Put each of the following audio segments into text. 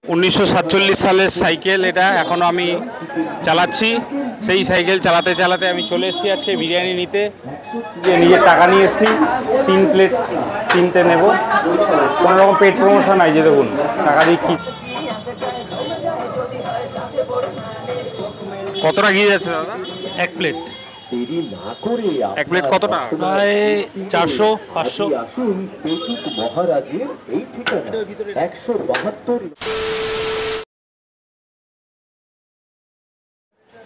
1947 সালের সাইকেল এটা এখনো আমি চালাচ্ছি। সেই সাইকেল চালাতে চালাতে আমি চলে এসেছি আজকে বিরিয়ানি নিতে। যে নিজের টাকা নিয়ে এসেছি, 3 প্লেট কিনতে নেব। কোনো রকম পেট প্রমোশন নাই, যে দেখুন টাকা দিয়ে কি কতটা ঘি যাচ্ছে দাদা? 1 প্লেট। এক প্লেট কত টাকা? প্রায় 400-500। মহারাজের এই ঠিকানা 172।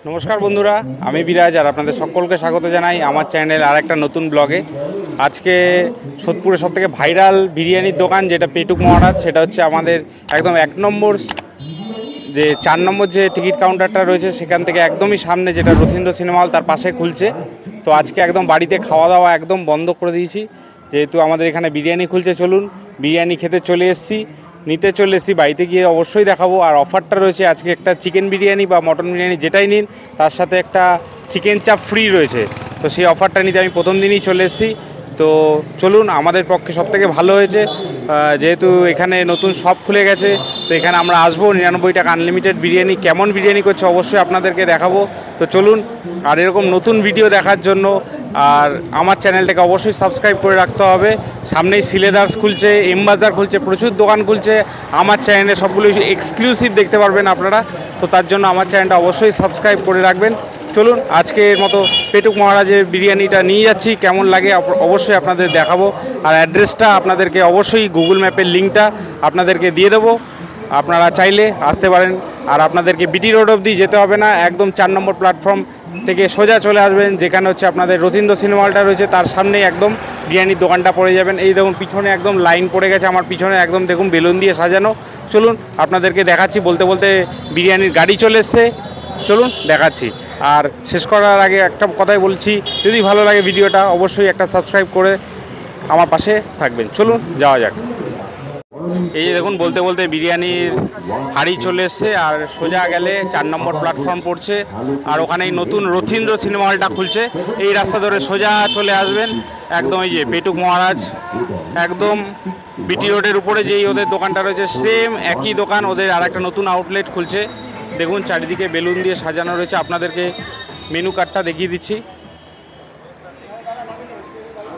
নমস্কার বন্ধুরা, আমি বিরাজ আর আপনাদের সকলকে স্বাগত জানাই আমার চ্যানেল আর একটা নতুন ব্লগে। আজকে সোদপুরের সবথেকে ভাইরাল বিরিয়ানির দোকান যেটা পেটুক মহারাজ, সেটা হচ্ছে আমাদের একদম 1 নম্বর, যে 4 নম্বর যে টিকিট কাউন্টারটা রয়েছে সেখান থেকে একদমই সামনে, যেটা রথীন্দ্র সিনেমা হল, তার পাশে খুলছে। তো আজকে একদম বাড়িতে খাওয়া দাওয়া একদম বন্ধ করে দিয়েছি, যেহেতু আমাদের এখানে বিরিয়ানি খুলছে। চলুন বিরিয়ানি খেতে চলে এসেছি, নিতে চলে এসেছি। বাড়িতে গিয়ে অবশ্যই দেখাবো। আর অফারটা রয়েছে আজকে, একটা চিকেন বিরিয়ানি বা মটন বিরিয়ানি যেটাই নিন, তার সাথে একটা চিকেন চাপ ফ্রি রয়েছে। তো সেই অফারটা নিতে আমি প্রথম দিনই চলে এসেছি। তো চলুন, আমাদের পক্ষে সবথেকে ভালো হয়েছে যেহেতু এখানে নতুন শপ খুলে গেছে। তো এখানে আমরা আসবো, 99 টাকা আনলিমিটেড বিরিয়ানি। কেমন বিরিয়ানি করছে অবশ্যই আপনাদেরকে দেখাবো। তো চলুন, আর এরকম নতুন ভিডিও দেখার জন্য আর আমার চ্যানেলটাকে অবশ্যই সাবস্ক্রাইব করে রাখতে হবে। সামনেই সিলেদার্স খুলছে, এম বাজার খুলছে, প্রচুর দোকান খুলছে। আমার চ্যানেলে সবগুলো এক্সক্লুসিভ দেখতে পারবেন আপনারা। তো তার জন্য আমার চ্যানেলটা অবশ্যই সাবস্ক্রাইব করে রাখবেন। চলুন, আজকের মতো পেটুক মহারাজের বিরিয়ানিটা নিয়ে যাচ্ছি। কেমন লাগে অবশ্যই আপনাদের দেখাবো। আর অ্যাড্রেসটা আপনাদেরকে অবশ্যই গুগল ম্যাপের লিঙ্কটা আপনাদেরকে দিয়ে দেবো, আপনারা চাইলে আসতে পারেন। আর আপনাদেরকে বিটি রোড অবধি যেতে হবে না, একদম 4 নম্বর প্ল্যাটফর্ম থেকে সোজা চলে আসবেন, যেখানে হচ্ছে আপনাদের রথীন্দ্র সিনেমা হলটা রয়েছে, তার সামনেই একদম বিরিয়ানির দোকানটা পড়ে যাবেন। এই দেখুন পিছনে একদম লাইন পড়ে গেছে, আমার পিছনে একদম দেখুন বেলুন দিয়ে সাজানো। চলুন আপনাদেরকে দেখাচ্ছি। বলতে বলতে বিরিয়ানির গাড়ি চলে এসছে, চলুন দেখাচ্ছি। আর শেষ করার আগে একটা কথাই বলছি, যদি ভালো লাগে ভিডিওটা অবশ্যই একটা সাবস্ক্রাইব করে আমার পাশে থাকবেন। চলুন যাওয়া যাক। এই দেখুন বলতে বলতে বিরিয়ানির হাঁড়ি চলে এসছে, আর সোজা গেলে 4 নম্বর প্ল্যাটফর্ম পড়ছে। আর ওখানেই নতুন রথীন্দ্র সিনেমা হলটা খুলছে। এই রাস্তা ধরে সোজা চলে আসবেন, একদম এই যে পেটুক মহারাজ, একদম বিটি রোডের উপরে যেই ওদের দোকানটা রয়েছে, সেম একই দোকান। ওদের আর একটা নতুন আউটলেট খুলছে। দেখুন চারিদিকে বেলুন দিয়ে সাজানো রয়েছে। আপনাদেরকে মেনু কার্ডটা দেখিয়ে দিচ্ছি।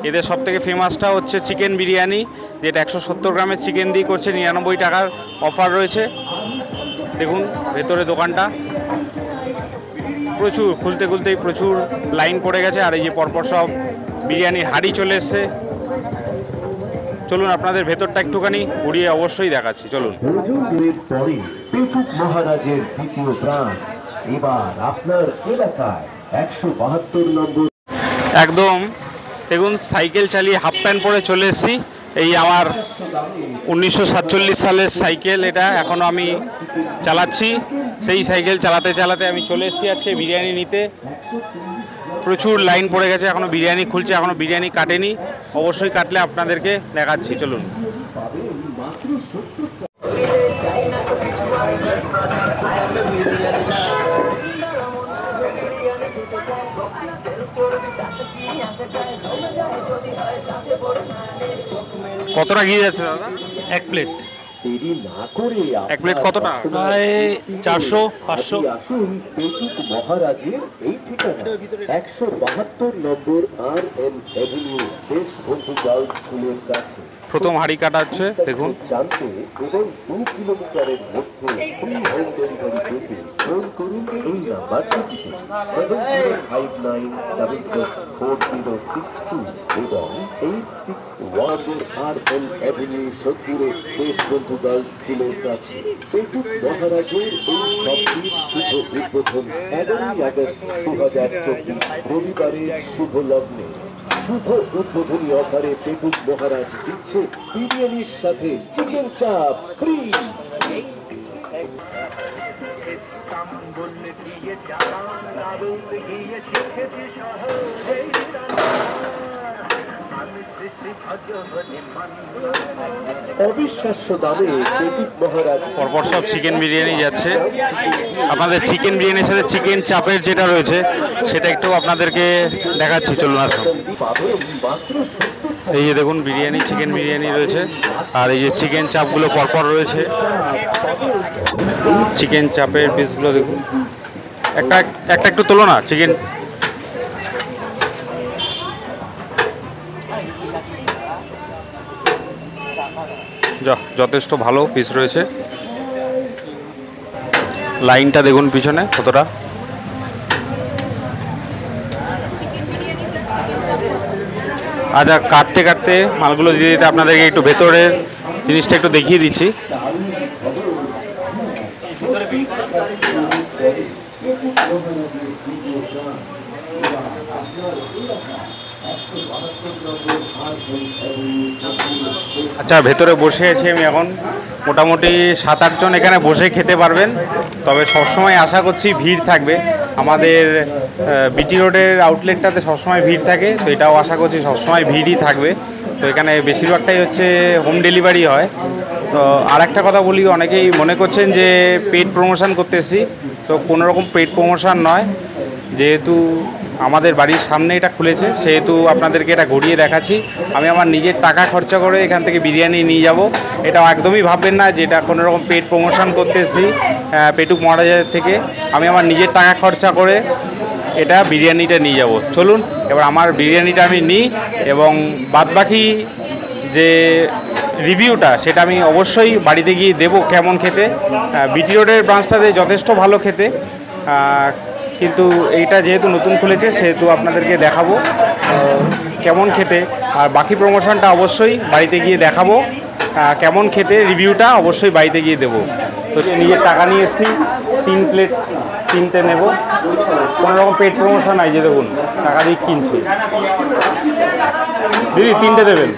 এদের সবথেকে ফেমাসটা হচ্ছে চিকেন বিরিয়ানি, যেটা 170 গ্রামের চিকেন দিয়ে করছে, 99 টাকার অফার রয়েছে। দেখুন ভেতরে দোকানটা প্রচুর, খুলতে খুলতেই প্রচুর লাইন পড়ে গেছে। আর এই যে পরপর সব বিরিয়ানির হাঁড়ি চলে এসছে। চলুন আপনাদের ভেতরটা একটুখানি ঘুরিয়ে অবশ্যই দেখাচ্ছি। চলুন। পেটুক মহারাজের দ্বিতীয় প্রাণ এবার আপনার এলাকায় 172 নম্বর। একদম দেখুন সাইকেল চালিয়ে হাফ প্যান্ট পরে চলে এসেছি। এই আমার 1947 সালের সাইকেল এটা এখনো আমি চালাচ্ছি। সেই সাইকেল চালাতে চালাতে আমি চলে এসেছি আজকে বিরিয়ানি নিতে। প্রচুর লাইন পড়ে গেছে, এখনো বিরিয়ানি খুলছে, এখনো বিরিয়ানি কাটেনি। অবশ্যই কাটলে আপনাদেরকে দেখাচ্ছি। চলুন। কতটা ঘি যাচ্ছে দাদা? 1 প্লেট। দেরি না করে 1 প্লেট কত টাকা? প্রায় 400-500। আসুন পেটুক মহারাজের এই ঠিকানা 172 নম্বর আর.এন. অ্যাভিনিউ, দেশবন্ধু গার্লস স্কুলের কাছে। প্রথম হাঁড়ি কাটা হচ্ছে, দেখুন। জানতে এবং 2 কিলোমিটারের মধ্যে ফ্রি হোম ডেলিভারি পেতে ফোন করুন এই নাম্বারটিতে 7059664062 এবং 861 আর.এন. অ্যাভিনিউ, সোদপুরে, দেশবন্ধু গার্লস স্কুলের কাছে। পেটুক মহারাজের এই শপটির শুভ উদ্বোধন 11ই আগস্ট 2024 রবিবারের শুভ লগ্নে। শুভ উদ্বোধনী অফারে পেটুক মহারাজ দিচ্ছে বিরিয়ানির সাথে চিকেন চাপ ফ্রি। অবিশ্বাস্য দামে পেটুক মহারাজ পরপর সব চিকেন বিরিয়ানি যাচ্ছে। আপনাদের চিকেন বিরিয়ানির সাথে চিকেন চাপের যেটা রয়েছে সেটা একটু আপনাদেরকে দেখাচ্ছি। চলুন আসুন। পাবেন মাত্র 70 এই যে দেখুন বিরিয়ানি, চিকেন বিরিয়ানি রয়েছে, আর এই যে চিকেন চাপগুলো পরপর রয়েছে। চিকেন চাপের পিসগুলো দেখুন, একটা একটা একটু তোলো না চিকেন। যথেষ্ট ভালো পিস রয়েছে। লাইনটা দেখুন পিছনে কতটা। আচ্ছা, কাটতে কাটতে মালগুলো দিয়ে দিতে আপনাদেরকে একটু ভেতরের জিনিসটা একটু দেখিয়ে দিচ্ছি। আচ্ছা, ভেতরে বসে আছি আমি এখন। মোটামুটি 7-8 জন এখানে বসে খেতে পারবেন, তবে সবসময় আশা করছি ভিড় থাকবে। আমাদের বিটি রোডের আউটলেটটাতে সবসময় ভিড় থাকে, তো এটাও আশা করছি সবসময় ভিড়ই থাকবে। তো এখানে বেশিরভাগটাই হচ্ছে হোম ডেলিভারি হয়। তো আর একটা কথা বলি, অনেকেই মনে করছেন যে পেইড প্রমোশন করতেছি, তো কোনো রকম পেইড প্রমোশন নয়। যেহেতু আমাদের বাড়ির সামনে এটা খুলেছে, সেহেতু আপনাদেরকে এটা ঘুরিয়ে দেখাচ্ছি। আমি আমার নিজের টাকা খরচা করে এখান থেকে বিরিয়ানি নিয়ে যাব। এটা একদমই ভাববেন না যে এটা কোনো রকম পেইড প্রমোশন করতেছি পেটুক মহারাজের থেকে। আমি আমার নিজের টাকা খরচা করে এটা বিরিয়ানিটা নিয়ে যাব। চলুন এবার আমার বিরিয়ানিটা আমি নিই, এবং বাদবাকি যে রিভিউটা সেটা আমি অবশ্যই বাড়িতে গিয়ে দেবো কেমন খেতে। বিটি রোডের ব্রাঞ্চটাতে যথেষ্ট ভালো খেতে, কিন্তু এইটা যেহেতু নতুন খুলেছে সেহেতু আপনাদেরকে দেখাবো কেমন খেতে। আর বাকি প্রমোশনটা অবশ্যই বাড়িতে গিয়ে দেখাবো কেমন খেতে, রিভিউটা অবশ্যই বাড়িতে গিয়ে দেবো। তো নিজের টাকা নিয়ে এসেছি, 3 প্লেট 3টে নেব। কোনো রকম পেড প্রমোশন নাই, যে দেখুন টাকা দিয়ে কিনছি। দিদি 3টে দেবেন,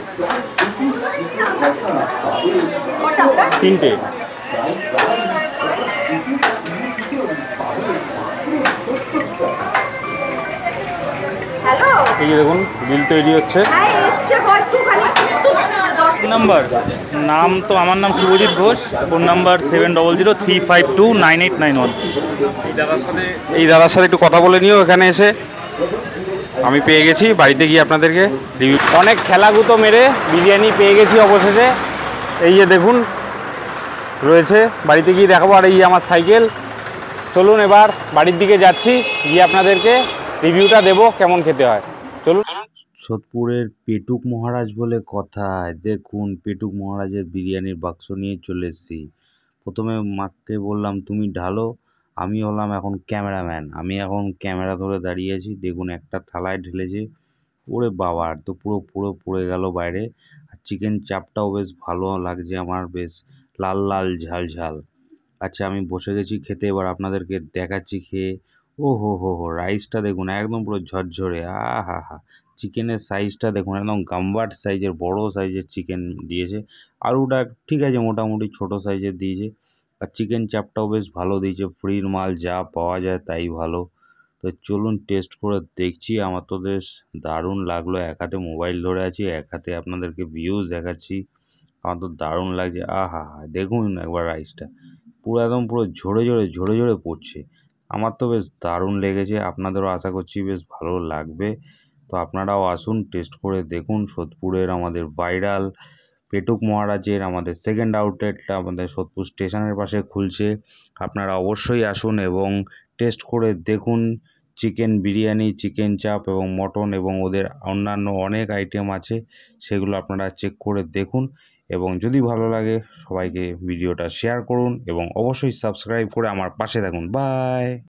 3টে। এই যে দেখুন বিল তৈরি হচ্ছে। নাম্বার নাম তো আমার নাম শুভজিৎ ঘোষ, ফোন নাম্বার 7003529891। এই দাদার সাথে একটু কথা বলে নিও এখানে এসে। আমি পেয়ে গেছি, বাড়িতে গিয়ে আপনাদেরকে রিভিউ। অনেক খেলাগুতো মেরে বিরিয়ানি পেয়ে গেছি অবশেষে। এই যে দেখুন রয়েছে, বাড়িতে গিয়ে দেখাবো। আর এই আমার সাইকেল। চলুন এবার বাড়ির দিকে যাচ্ছি, গিয়ে আপনাদেরকে রিভিউটা দেবো কেমন খেতে হয়। চলুন। সোদপুরের পেটুক মহারাজ বলে কথা। দেখুন পেটুক মহারাজের বিরিয়ানির বাক্স নিয়ে চলে এসেছি। প্রথমে মাকে বললাম তুমি ঢালো, আমি হলাম এখন ক্যামেরাম্যান। আমি এখন ক্যামেরা ধরে দাঁড়িয়ে আছি। দেখুন একটা থালায় ঢেলেছে, ওরে বাবা, আর তো পুরো পুরো পড়ে গেল বাইরে। আর চিকেন চাপটাও বেশ ভালো লাগছে আমার, বেশ লাল লাল ঝাল ঝাল। আচ্ছা, আমি বসে গেছি খেতে, এবার আপনাদেরকে দেখাচ্ছি খেয়ে। ও হো হো হো, রাইসটা দেখুন একদম পুরো ঝরঝরে। হা হা, চিকেনের সাইজটা দেখুন একদম গাম্বাট সাইজের, বড় সাইজের চিকেন দিয়েছে। আলুটা ঠিক আছে, মোটামুটি ছোট সাইজের দিয়েছে। আর চিকেন চাপটাও বেশ ভালো দিয়েছে, ফ্রির মাল, যা পাওয়া যায় তাই ভালো। তো চলুন টেস্ট করে দেখছি। আমার তো বেশ দারুণ লাগলো। এক হাতে মোবাইল ধরে আছি, এক হাতে আপনাদেরকে ভিউজ দেখাচ্ছি। আমার তো দারুণ লাগছে। হা, দেখুন একবার রাইসটা পুরো একদম পুরো ঝরে ঝরে ঝরে ঝরে পড়ছে। আমার তো বেশ দারুণ লেগেছে, আপনাদেরও আশা করছি বেশ ভালো লাগবে। তো আপনারাও আসুন, টেস্ট করে দেখুন। সোদপুরের আমাদের ভাইরাল পেটুক মহারাজের আমাদের সেকেন্ড আউটলেটটা আমাদের সোদপুর স্টেশনের পাশে খুলছে। আপনারা অবশ্যই আসুন এবং টেস্ট করে দেখুন। চিকেন বিরিয়ানি, চিকেন চাপ এবং মটন এবং ওদের অন্যান্য অনেক আইটেম আছে, সেগুলো আপনারা চেক করে দেখুন। এবং যদি ভালো লাগে সবাইকে ভিডিওটা শেয়ার করুন এবং অবশ্যই সাবস্ক্রাইব করে আমার পাশে থাকুন। বাই।